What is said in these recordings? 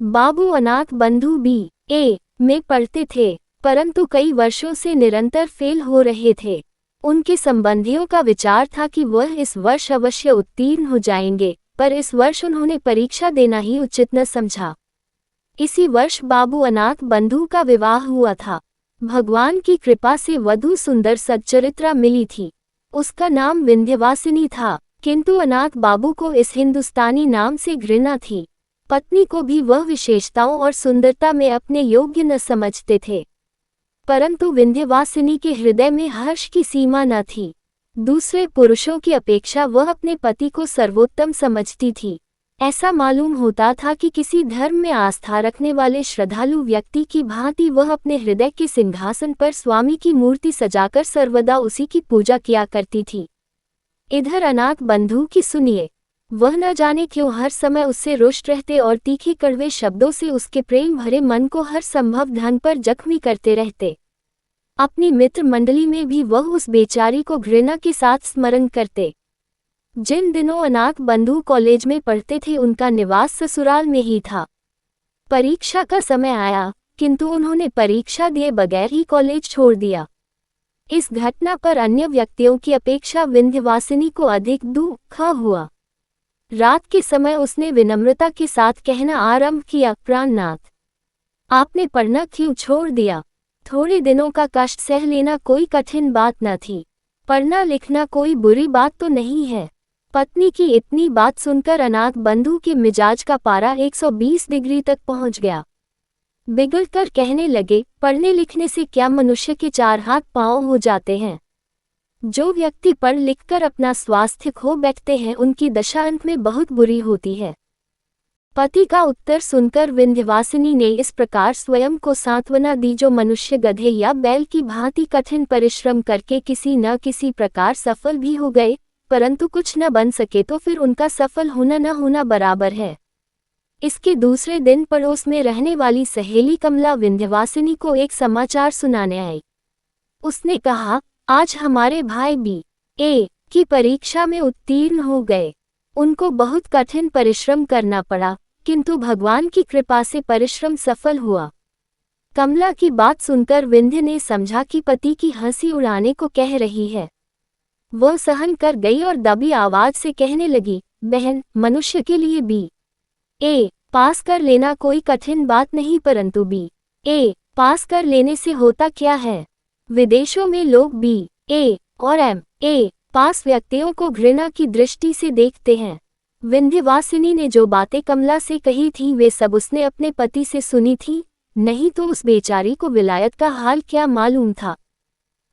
बाबू अनाथ बंधु B.A. में पढ़ते थे, परंतु कई वर्षों से निरंतर फेल हो रहे थे। उनके संबंधियों का विचार था कि वह इस वर्ष अवश्य उत्तीर्ण हो जाएंगे, पर इस वर्ष उन्होंने परीक्षा देना ही उचित न समझा। इसी वर्ष बाबू अनाथ बंधु का विवाह हुआ था। भगवान की कृपा से वधू सुंदर सच्चरित्रा मिली थी। उसका नाम विंध्यवासिनी था, किंतु अनाथ बाबू को इस हिंदुस्तानी नाम से घृणा थी। पत्नी को भी वह विशेषताओं और सुंदरता में अपने योग्य न समझते थे, परंतु विंध्यवासिनी के हृदय में हर्ष की सीमा न थी। दूसरे पुरुषों की अपेक्षा वह अपने पति को सर्वोत्तम समझती थी। ऐसा मालूम होता था कि किसी धर्म में आस्था रखने वाले श्रद्धालु व्यक्ति की भांति वह अपने हृदय के सिंहासन पर स्वामी की मूर्ति सजाकर सर्वदा उसी की पूजा किया करती थी। इधर अनाथ बंधु की सुनिए, वह न जाने क्यों हर समय उससे रुष्ट रहते और तीखे कड़वे शब्दों से उसके प्रेम भरे मन को हर संभव ढंग पर जख्मी करते रहते। अपनी मित्र मंडली में भी वह उस बेचारी को घृणा के साथ स्मरण करते। जिन दिनों अनाथ बंधु कॉलेज में पढ़ते थे उनका निवास ससुराल में ही था। परीक्षा का समय आया, किंतु उन्होंने परीक्षा दिए बगैर ही कॉलेज छोड़ दिया। इस घटना पर अन्य व्यक्तियों की अपेक्षा विंध्यवासिनी को अधिक दुख हुआ। रात के समय उसने विनम्रता के साथ कहना आरंभ किया, प्राणनाथ, आपने पढ़ना क्यों छोड़ दिया? थोड़े दिनों का कष्ट सह लेना कोई कठिन बात न थी। पढ़ना लिखना कोई बुरी बात तो नहीं है। पत्नी की इतनी बात सुनकर अनाथ बंधु के मिजाज का पारा 120 डिग्री तक पहुंच गया। बिगड़कर कहने लगे, पढ़ने लिखने से क्या मनुष्य के चार हाथ पांव हो जाते हैं? जो व्यक्ति पढ़ लिखकर अपना स्वास्थ्य खो बैठते हैं उनकी दशा अंत में बहुत बुरी होती है। पति का उत्तर सुनकर विंध्यवासिनी ने इस प्रकार स्वयं को सांत्वना दी, जो मनुष्य गधे या बैल की भांति कठिन परिश्रम करके किसी न किसी प्रकार सफल भी हो गए, परंतु कुछ न बन सके तो फिर उनका सफल होना न होना बराबर है। इसके दूसरे दिन पड़ोस में रहने वाली सहेली कमला विंध्यवासिनी को एक समाचार सुनाने आई। उसने कहा, आज हमारे भाई B.A. की परीक्षा में उत्तीर्ण हो गए। उनको बहुत कठिन परिश्रम करना पड़ा, किंतु भगवान की कृपा से परिश्रम सफल हुआ। कमला की बात सुनकर विंध्य ने समझा कि पति की हंसी उड़ाने को कह रही है। वह सहन कर गई और दबी आवाज से कहने लगी, बहन, मनुष्य के लिए B.A. पास कर लेना कोई कठिन बात नहीं, परंतु B.A. पास कर लेने से होता क्या है? विदेशों में लोग B.A. और M.A. पास व्यक्तियों को घृणा की दृष्टि से देखते हैं। विंध्यवासिनी ने जो बातें कमला से कही थी वे सब उसने अपने पति से सुनी थी, नहीं तो उस बेचारी को विलायत का हाल क्या मालूम था।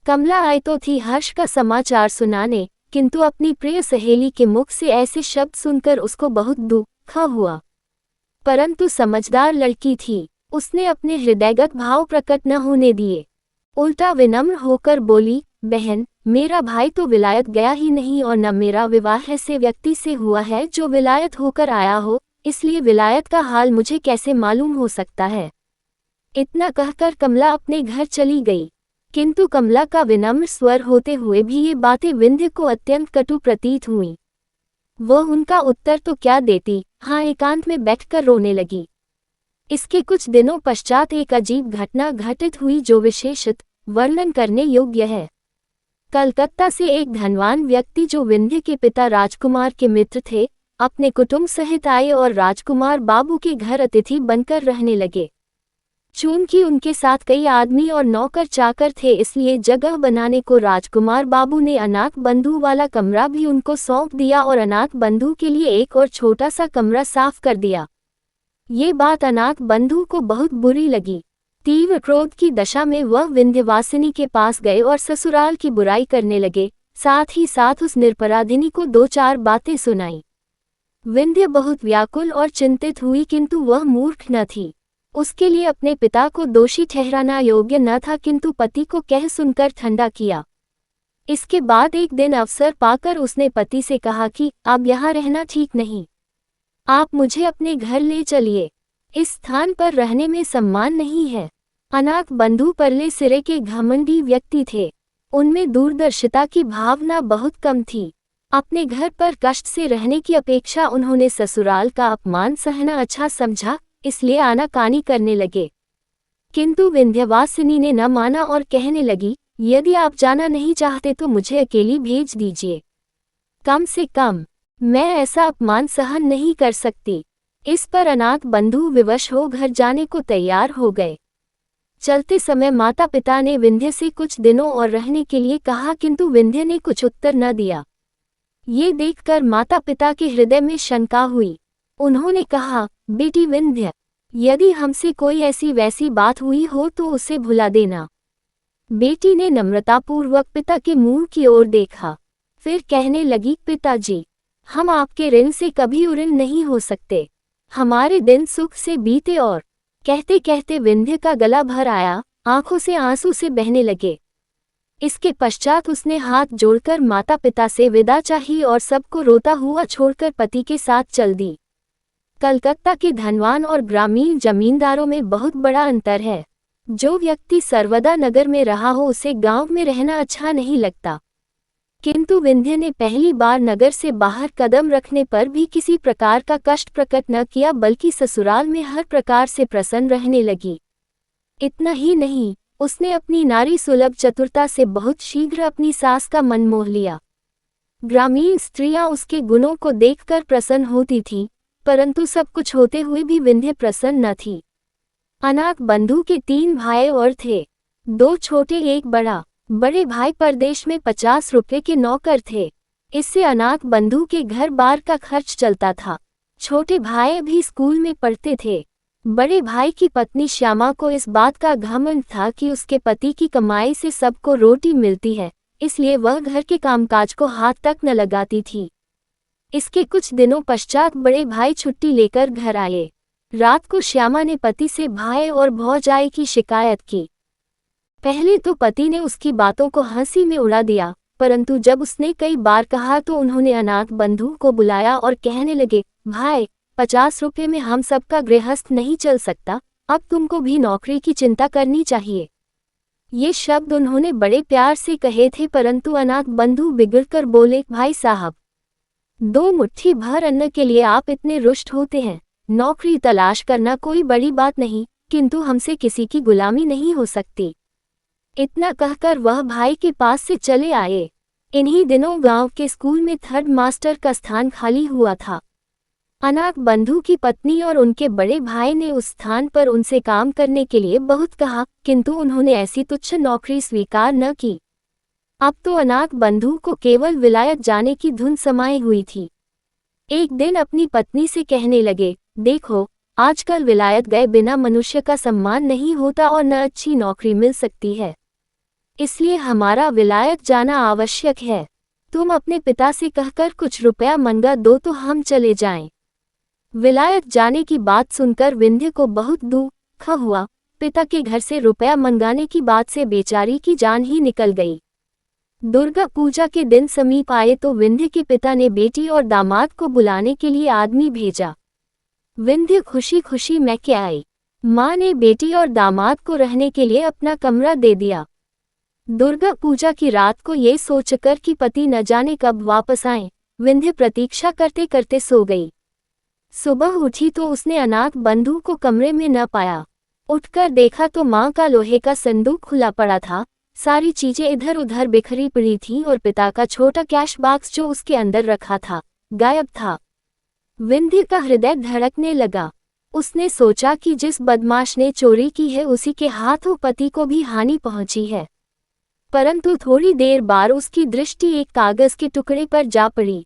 कमला आई तो थी हर्ष का समाचार सुनाने, किंतु अपनी प्रिय सहेली के मुख से ऐसे शब्द सुनकर उसको बहुत दुख हुआ। परंतु समझदार लड़की थी, उसने अपने हृदयगत भाव प्रकट न होने दिए। उल्टा विनम्र होकर बोली, बहन, मेरा भाई तो विलायत गया ही नहीं और न मेरा विवाह ऐसे व्यक्ति से हुआ है जो विलायत होकर आया हो, इसलिए विलायत का हाल मुझे कैसे मालूम हो सकता है। इतना कहकर कमला अपने घर चली गई, किंतु कमला का विनम्र स्वर होते हुए भी ये बातें विंध्य को अत्यंत कटु प्रतीत हुईं। वह उनका उत्तर तो क्या देती, हाँ एकांत में बैठकर रोने लगी। इसके कुछ दिनों पश्चात एक अजीब घटना घटित हुई जो विशेषत वर्णन करने योग्य है। कलकत्ता से एक धनवान व्यक्ति जो विंध्य के पिता राजकुमार के मित्र थे, अपने कुटुंब सहित आए और राजकुमार बाबू के घर अतिथि बनकर रहने लगे। चूंकि उनके साथ कई आदमी और नौकर चाकर थे, इसलिए जगह बनाने को राजकुमार बाबू ने अनाथ बंधु वाला कमरा भी उनको सौंप दिया और अनाथ बंधु के लिए एक और छोटा सा कमरा साफ कर दिया। ये बात अनाथ बंधु को बहुत बुरी लगी। तीव्र क्रोध की दशा में वह विंध्यवासिनी के पास गए और ससुराल की बुराई करने लगे, साथ ही साथ उस निरपराधिनी को दो चार बातें सुनाई। विंध्य बहुत व्याकुल और चिंतित हुई, किंतु वह मूर्ख न थी। उसके लिए अपने पिता को दोषी ठहराना योग्य न था, किंतु पति को कह सुनकर ठंडा किया। इसके बाद एक दिन अवसर पाकर उसने पति से कहा कि अब यहाँ रहना ठीक नहीं, आप मुझे अपने घर ले चलिए। इस स्थान पर रहने में सम्मान नहीं है। अनाथ बंधु परले सिरे के घमंडी व्यक्ति थे, उनमें दूरदर्शिता की भावना बहुत कम थी। अपने घर पर कष्ट से रहने की अपेक्षा उन्होंने ससुराल का अपमान सहना अच्छा समझा, इसलिए आनाकानी करने लगे। किंतु विंध्यवासिनी ने न माना और कहने लगी, यदि आप जाना नहीं चाहते तो मुझे अकेली भेज दीजिए। कम से कम मैं ऐसा अपमान सहन नहीं कर सकती। इस पर अनाथ बंधु विवश हो घर जाने को तैयार हो गए। चलते समय माता पिता ने विंध्य से कुछ दिनों और रहने के लिए कहा, किंतु विंध्य ने कुछ उत्तर न दिया। ये देखकर माता पिता के हृदय में शंका हुई। उन्होंने कहा, बेटी विंध्य, यदि हमसे कोई ऐसी वैसी बात हुई हो तो उसे भुला देना। बेटी ने नम्रतापूर्वक पिता के मुंह की ओर देखा, फिर कहने लगी, पिताजी, हम आपके ऋण से कभी उऋण नहीं हो सकते। हमारे दिन सुख से बीते। और कहते कहते विंध्य का गला भर आया, आंखों से आंसू से बहने लगे। इसके पश्चात उसने हाथ जोड़कर माता पिता से विदा चाही और सबको रोता हुआ छोड़कर पति के साथ चल दी। कलकत्ता के धनवान और ग्रामीण जमींदारों में बहुत बड़ा अंतर है। जो व्यक्ति सर्वदा नगर में रहा हो उसे गांव में रहना अच्छा नहीं लगता। किंतु विंध्य ने पहली बार नगर से बाहर कदम रखने पर भी किसी प्रकार का कष्ट प्रकट न किया, बल्कि ससुराल में हर प्रकार से प्रसन्न रहने लगी। इतना ही नहीं, उसने अपनी नारी सुलभ चतुरता से बहुत शीघ्र अपनी सास का मन मोह लिया। ग्रामीण स्त्रियां उसके गुणों को देखकर प्रसन्न होती थीं, परंतु सब कुछ होते हुए भी विंध्य प्रसन्न न थी। अनाथ बंधु के 3 भाई और थे, 2 छोटे एक बड़ा। बड़े भाई परदेश में 50 रुपये के नौकर थे। इससे अनाथ बंधु के घर बार का खर्च चलता था। छोटे भाई भी स्कूल में पढ़ते थे। बड़े भाई की पत्नी श्यामा को इस बात का घमंड था कि उसके पति की कमाई से सबको रोटी मिलती है, इसलिए वह घर के कामकाज को हाथ तक न लगाती थी। इसके कुछ दिनों पश्चात बड़े भाई छुट्टी लेकर घर आए। रात को श्यामा ने पति से भाई और भौजाई की शिकायत की। पहले तो पति ने उसकी बातों को हंसी में उड़ा दिया, परंतु जब उसने कई बार कहा तो उन्होंने अनाथ बंधु को बुलाया और कहने लगे, भाई, 50 रुपये में हम सबका गृहस्थ नहीं चल सकता, अब तुमको भी नौकरी की चिंता करनी चाहिए। ये शब्द उन्होंने बड़े प्यार से कहे थे, परंतु अनाथ बंधु बिगड़कर बोले, भाई साहब, 2 मुट्ठी भर अन्न के लिए आप इतने रुष्ट होते हैं। नौकरी तलाश करना कोई बड़ी बात नहीं, किंतु हमसे किसी की गुलामी नहीं हो सकती। इतना कहकर वह भाई के पास से चले आए। इन्हीं दिनों गांव के स्कूल में 3rd मास्टर का स्थान खाली हुआ था। अनाथ बंधु की पत्नी और उनके बड़े भाई ने उस स्थान पर उनसे काम करने के लिए बहुत कहा, किंतु उन्होंने ऐसी तुच्छ नौकरी स्वीकार न की। अब तो अनाथ बंधु को केवल विलायत जाने की धुन समाई हुई थी। एक दिन अपनी पत्नी से कहने लगे, देखो, आजकल विलायत गए बिना मनुष्य का सम्मान नहीं होता और न अच्छी नौकरी मिल सकती है। इसलिए हमारा विलायत जाना आवश्यक है। तुम अपने पिता से कहकर कुछ रुपया मंगा दो तो हम चले जाएं। विलायत जाने की बात सुनकर विंध्य को बहुत दुख हुआ। पिता के घर से रुपया मंगाने की बात से बेचारी की जान ही निकल गई। दुर्गा पूजा के दिन समीप आए तो विंध्य के पिता ने बेटी और दामाद को बुलाने के लिए आदमी भेजा। विंध्य खुशी खुशी मैके आई। माँ ने बेटी और दामाद को रहने के लिए अपना कमरा दे दिया। दुर्गा पूजा की रात को ये सोचकर कि पति न जाने कब वापस आए, विंध्य प्रतीक्षा करते करते सो गई। सुबह उठी तो उसने अनाथ बंधु को कमरे में न पाया। उठकर देखा तो माँ का लोहे का संदूक खुला पड़ा था। सारी चीजें इधर उधर बिखरी पड़ी थीं और पिता का छोटा कैश बॉक्स जो उसके अंदर रखा था, गायब था। विंध्य का हृदय धड़कने लगा। उसने सोचा कि जिस बदमाश ने चोरी की है उसी के हाथों पति को भी हानि पहुंची है। परंतु थोड़ी देर बाद उसकी दृष्टि एक कागज के टुकड़े पर जा पड़ी।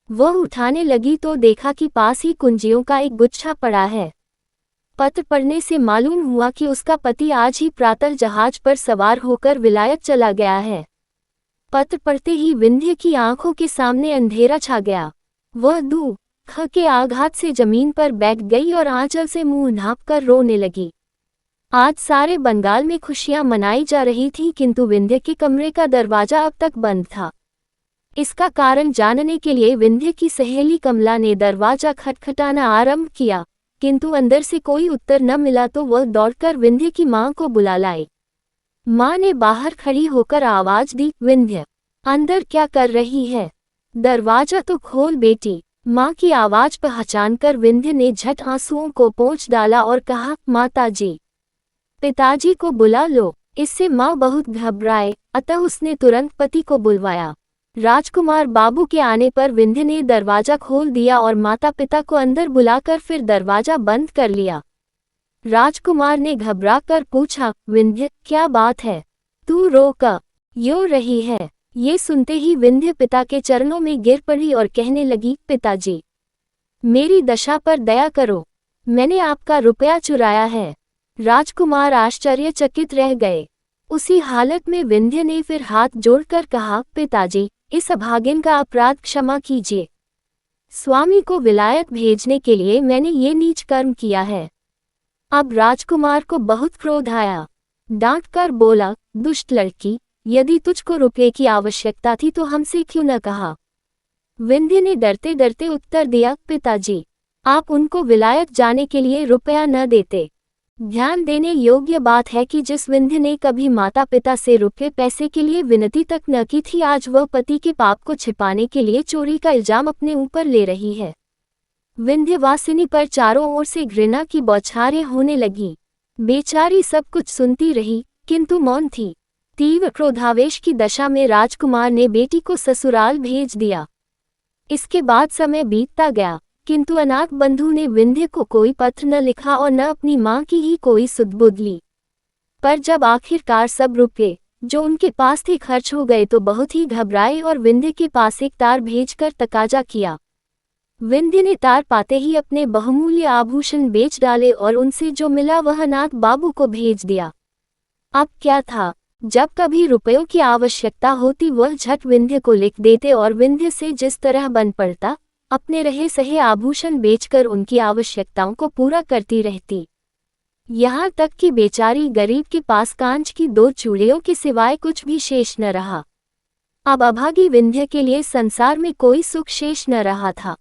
वह उठाने लगी तो देखा कि पास ही कुंजियों का एक गुच्छा पड़ा है। पत्र पढ़ने से मालूम हुआ कि उसका पति आज ही प्रातः जहाज पर सवार होकर विलायत चला गया है। पत्र पढ़ते ही विंध्य की आंखों के सामने अंधेरा छा गया। वह दुख के आघात से जमीन पर बैठ गई और आंचल से मुंह ढांपकर रोने लगी। आज सारे बंगाल में खुशियां मनाई जा रही थीं, किंतु विंध्य के कमरे का दरवाजा अब तक बंद था। इसका कारण जानने के लिए विंध्य की सहेली कमला ने दरवाजा खटखटाना आरंभ किया, किंतु अंदर से कोई उत्तर न मिला तो वह दौड़कर विंध्य की मां को बुला लाई। मां ने बाहर खड़ी होकर आवाज दी, विंध्य, अंदर क्या कर रही है? दरवाजा तो खोल बेटी। माँ की आवाज पहचानकर विंध्य ने झट आंसुओं को पोंछ डाला और कहा, माताजी, पिताजी को बुला लो। इससे माँ बहुत घबराए, अतः उसने तुरंत पति को बुलवाया। राजकुमार बाबू के आने पर विंध्य ने दरवाजा खोल दिया और माता पिता को अंदर बुलाकर फिर दरवाजा बंद कर लिया। राजकुमार ने घबराकर पूछा, विंध्य, क्या बात है? तू रो क्यों रही है? ये सुनते ही विंध्य पिता के चरणों में गिर पड़ी और कहने लगी, पिताजी, मेरी दशा पर दया करो, मैंने आपका रुपया चुराया है। राजकुमार आश्चर्यचकित रह गए। उसी हालत में विंध्य ने फिर हाथ जोड़कर कहा, पिताजी, इस अभागिन का अपराध क्षमा कीजिए। स्वामी को विलायत भेजने के लिए मैंने ये नीच कर्म किया है। अब राजकुमार को बहुत क्रोध आया। डांट कर बोला, दुष्ट लड़की, यदि तुझको रुपये की आवश्यकता थी तो हमसे क्यों न कहा? विंध्य ने डरते डरते उत्तर दिया, पिताजी, आप उनको विलायत जाने के लिए रुपया न देते। ध्यान देने योग्य बात है कि जिस विंध्य ने कभी माता पिता से रुपये पैसे के लिए विनती तक न की थी, आज वह पति के पाप को छिपाने के लिए चोरी का इल्जाम अपने ऊपर ले रही है। विंध्यवासिनी पर चारों ओर से घृणा की बौछारें होने लगीं। बेचारी सब कुछ सुनती रही, किंतु मौन थी। तीव्र क्रोधावेश की दशा में राजकुमार ने बेटी को ससुराल भेज दिया। इसके बाद समय बीतता गया, किंतु अनाथ बंधु ने विंध्य को कोई पत्र न लिखा और न अपनी माँ की ही कोई सुध-बुध ली। पर जब आखिरकार सब रुपये जो उनके पास थे खर्च हो गए तो बहुत ही घबराए और विंध्य के पास एक तार भेजकर तकाजा किया। विंध्य ने तार पाते ही अपने बहुमूल्य आभूषण बेच डाले और उनसे जो मिला वह अनाथ बाबू को भेज दिया। अब क्या था, जब कभी रुपयों की आवश्यकता होती वह झट विंध्य को लिख देते और विंध्य से जिस तरह बन पड़ता, अपने रहे सहे आभूषण बेचकर उनकी आवश्यकताओं को पूरा करती रहती। यहाँ तक कि बेचारी गरीब के पास कांच की 2 चूड़ियों के सिवाय कुछ भी शेष न रहा। अब अभागी विंध्य के लिए संसार में कोई सुख शेष न रहा था।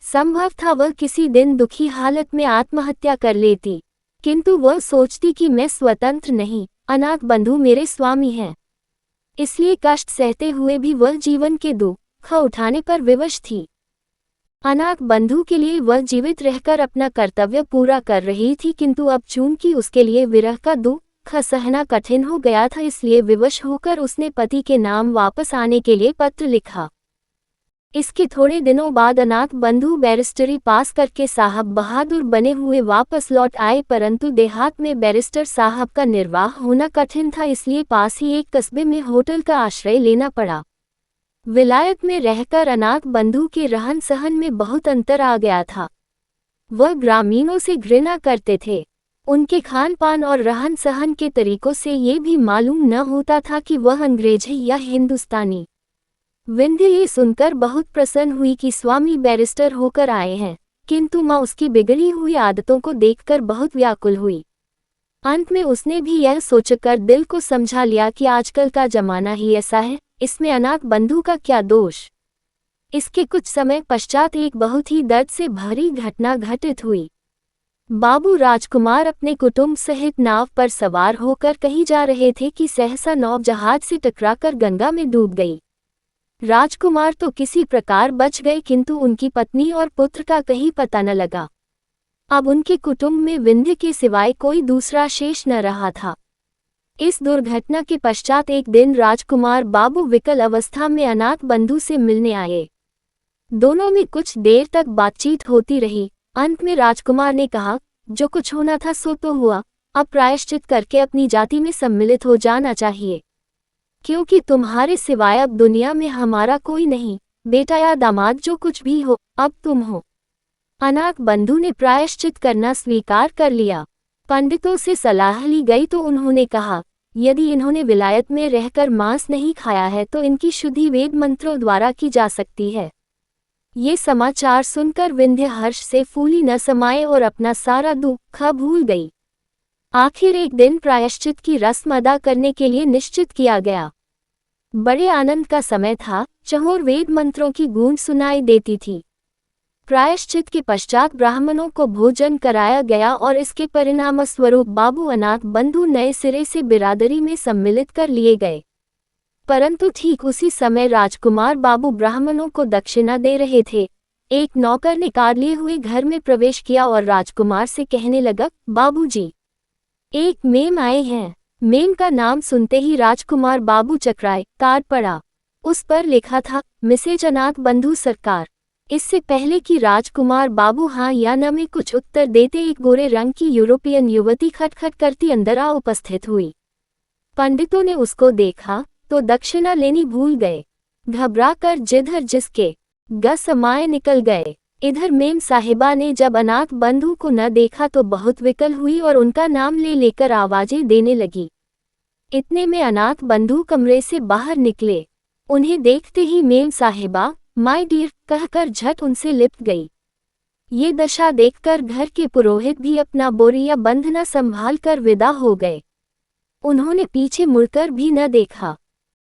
संभव था वह किसी दिन दुखी हालत में आत्महत्या कर लेती, किंतु वह सोचती कि मैं स्वतंत्र नहीं, अनाथ बंधु मेरे स्वामी हैं। इसलिए कष्ट सहते हुए भी वह जीवन के दुख उठाने पर विवश थी। अनाथ बंधु के लिए वह जीवित रहकर अपना कर्तव्य पूरा कर रही थी, किंतु अब चूंकि उसके लिए विरह का दुख सहना कठिन हो गया था, इसलिए विवश होकर उसने पति के नाम वापस आने के लिए पत्र लिखा। इसके थोड़े दिनों बाद अनाथ बंधु बैरिस्टरी पास करके साहब बहादुर बने हुए वापस लौट आए, परंतु देहात में बैरिस्टर साहब का निर्वाह होना कठिन था, इसलिए पास ही एक कस्बे में होटल का आश्रय लेना पड़ा। विलायत में रहकर अनाथ बंधु के रहन सहन में बहुत अंतर आ गया था। वह ग्रामीणों से घृणा करते थे। उनके खान पान और रहन सहन के तरीकों से ये भी मालूम न होता था कि वह अंग्रेज है या हिंदुस्तानी। विंध्य ये सुनकर बहुत प्रसन्न हुई कि स्वामी बैरिस्टर होकर आए हैं, किंतु माँ उसकी बिगड़ी हुई आदतों को देखकर बहुत व्याकुल हुई। अंत में उसने भी यह सोचकर दिल को समझा लिया कि आजकल का जमाना ही ऐसा है, इसमें अनाथ बंधु का क्या दोष। इसके कुछ समय पश्चात एक बहुत ही दर्द से भरी घटना घटित हुई। बाबू राजकुमार अपने कुटुंब सहित नाव पर सवार होकर कहीं जा रहे थे कि सहसा नाव जहाज से टकराकर गंगा में डूब गई। राजकुमार तो किसी प्रकार बच गए, किंतु उनकी पत्नी और पुत्र का कहीं पता न लगा। अब उनके कुटुंब में विंध्य के सिवाय कोई दूसरा शेष न रहा था। इस दुर्घटना के पश्चात एक दिन राजकुमार बाबू विकल अवस्था में अनाथ बंधु से मिलने आए। दोनों में कुछ देर तक बातचीत होती रही। अंत में राजकुमार ने कहा, जो कुछ होना था सो तो हुआ, अब प्रायश्चित करके अपनी जाति में सम्मिलित हो जाना चाहिए, क्योंकि तुम्हारे सिवाय अब दुनिया में हमारा कोई नहीं। बेटा या दामाद जो कुछ भी हो, अब तुम हो। अनाथ बंधु ने प्रायश्चित करना स्वीकार कर लिया। पंडितों से सलाह ली गई तो उन्होंने कहा, यदि इन्होंने विलायत में रहकर मांस नहीं खाया है तो इनकी शुद्धि वेद मंत्रों द्वारा की जा सकती है। ये समाचार सुनकर विंध्य हर्ष से फूली न समाये और अपना सारा दुख भूल गई। आखिर एक दिन प्रायश्चित की रस्म अदा करने के लिए निश्चित किया गया। बड़े आनंद का समय था, चहुर वेद मंत्रों की गूंज सुनाई देती थी। प्रायश्चित के पश्चात ब्राह्मणों को भोजन कराया गया और इसके परिणाम स्वरूप बाबू अनाथ बंधु नए सिरे से बिरादरी में सम्मिलित कर लिए गए। परंतु ठीक उसी समय राजकुमार बाबू ब्राह्मणों को दक्षिणा दे रहे थे। एक नौकर ने कार लिए हुए घर में प्रवेश किया और राजकुमार से कहने लगा, बाबूजी, एक मेम आए हैं। मेम का नाम सुनते ही राजकुमार बाबू चकराए। कार्ड पढ़ा। उस पर लिखा था, मिसेज अनाथ बंधु सरकार। इससे पहले कि राजकुमार बाबू हाँ या न में कुछ उत्तर देते, एक गोरे रंग की यूरोपियन युवती खटखट करती अंदर आ उपस्थित हुई। पंडितों ने उसको देखा तो दक्षिणा लेनी भूल गए। घबरा कर जिधर जिसके समाये निकल गए। इधर मेम साहिबा ने जब अनाथ बंधु को न देखा तो बहुत विकल हुई और उनका नाम ले लेकर आवाजें देने लगी। इतने में अनाथ बंधु कमरे से बाहर निकले। उन्हें देखते ही मेम साहिबा माय डियर कहकर झट उनसे लिपट गई। ये दशा देखकर घर के पुरोहित भी अपना बोरिया बंधना संभाल कर विदा हो गए। उन्होंने पीछे मुड़कर भी न देखा।